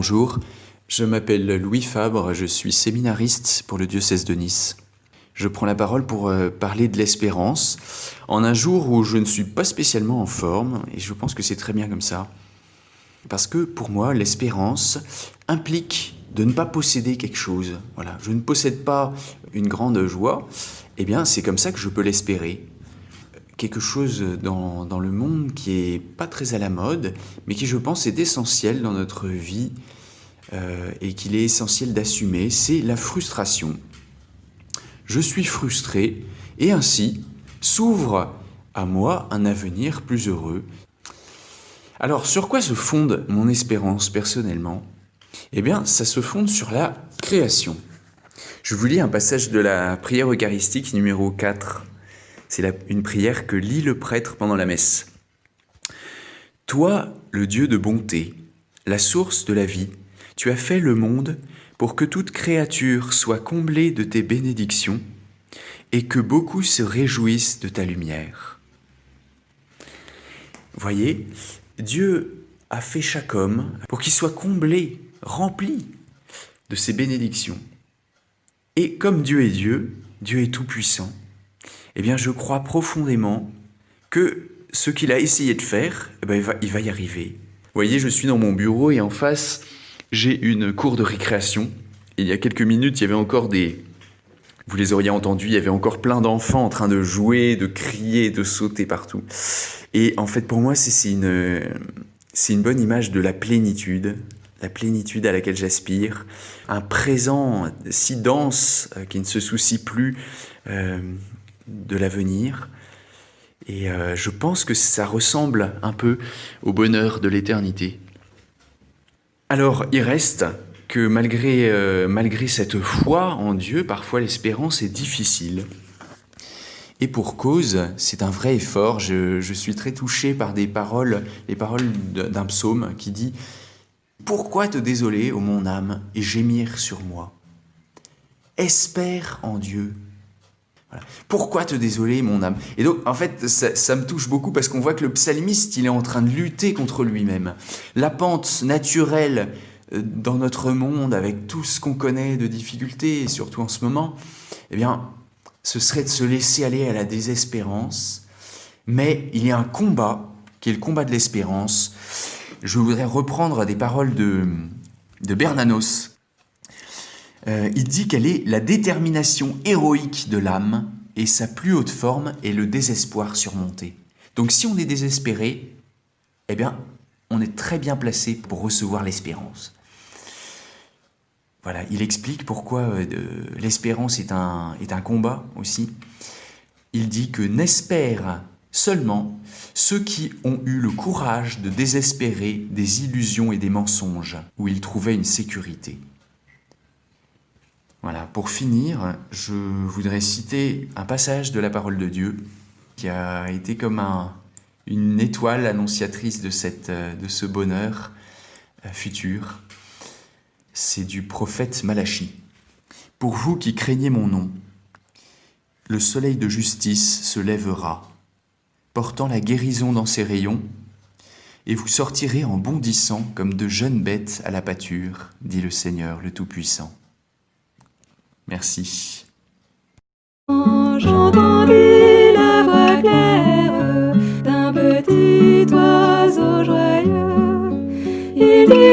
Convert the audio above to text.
Bonjour, je m'appelle Louis Fabre, je suis séminariste pour le diocèse de Nice. Je prends la parole pour parler de l'espérance en un jour où je ne suis pas spécialement en forme, et je pense que c'est très bien comme ça. Parce que pour moi, l'espérance implique de ne pas posséder quelque chose. Voilà, je ne possède pas une grande joie, eh bien c'est comme ça que je peux l'espérer. Quelque chose dans le monde qui est pas très à la mode, mais qui je pense est essentiel dans notre vie et qu'il est essentiel d'assumer, c'est la frustration. Je suis frustré et ainsi s'ouvre à moi un avenir plus heureux. Alors sur quoi se fonde mon espérance personnellement ? Eh bien ça se fonde sur la création. Je vous lis un passage de la prière eucharistique numéro 4. C'est une prière que lit le prêtre pendant la messe. « Toi, le Dieu de bonté, la source de la vie, tu as fait le monde pour que toute créature soit comblée de tes bénédictions et que beaucoup se réjouissent de ta lumière. » Voyez, Dieu a fait chaque homme pour qu'il soit comblé, rempli de ses bénédictions. Et comme Dieu est tout-puissant, eh bien, je crois profondément que ce qu'il a essayé de faire, eh bien, il va y arriver. Vous voyez, je suis dans mon bureau et en face, j'ai une cour de récréation. Il y a quelques minutes, il y avait encore vous les auriez entendus, il y avait encore plein d'enfants en train de jouer, de crier, de sauter partout. Et en fait, pour moi, c'est une bonne image de la plénitude à laquelle j'aspire. Un présent si dense qui ne se soucie plus de l'avenir. Et je pense que ça ressemble un peu au bonheur de l'éternité. Alors, il reste que malgré cette foi en Dieu, parfois l'espérance est difficile. Et pour cause, c'est un vrai effort. Je suis très touché par les paroles d'un psaume qui dit « Pourquoi te désoler, ô mon âme, et gémir sur moi ? Espère en Dieu. » Voilà. Pourquoi te désoler, mon âme ? Et donc, en fait, ça me touche beaucoup parce qu'on voit que le psalmiste, il est en train de lutter contre lui-même. La pente naturelle dans notre monde, avec tout ce qu'on connaît de difficultés, et surtout en ce moment, eh bien, ce serait de se laisser aller à la désespérance. Mais il y a un combat, qui est le combat de l'espérance. Je voudrais reprendre des paroles de Bernanos. Il dit qu'elle est la détermination héroïque de l'âme et sa plus haute forme est le désespoir surmonté. Donc si on est désespéré, eh bien, on est très bien placé pour recevoir l'espérance. Voilà, il explique pourquoi l'espérance est un combat aussi. Il dit que n'espèrent seulement ceux qui ont eu le courage de désespérer des illusions et des mensonges où ils trouvaient une sécurité. Voilà, pour finir, je voudrais citer un passage de la parole de Dieu qui a été comme une étoile annonciatrice de ce bonheur futur. C'est du prophète Malachie. « Pour vous qui craignez mon nom, le soleil de justice se lèvera, portant la guérison dans ses rayons, et vous sortirez en bondissant comme de jeunes bêtes à la pâture, dit le Seigneur le Tout-Puissant. » Merci. J'entendis la voix claire d'un petit oiseau joyeux. Il dit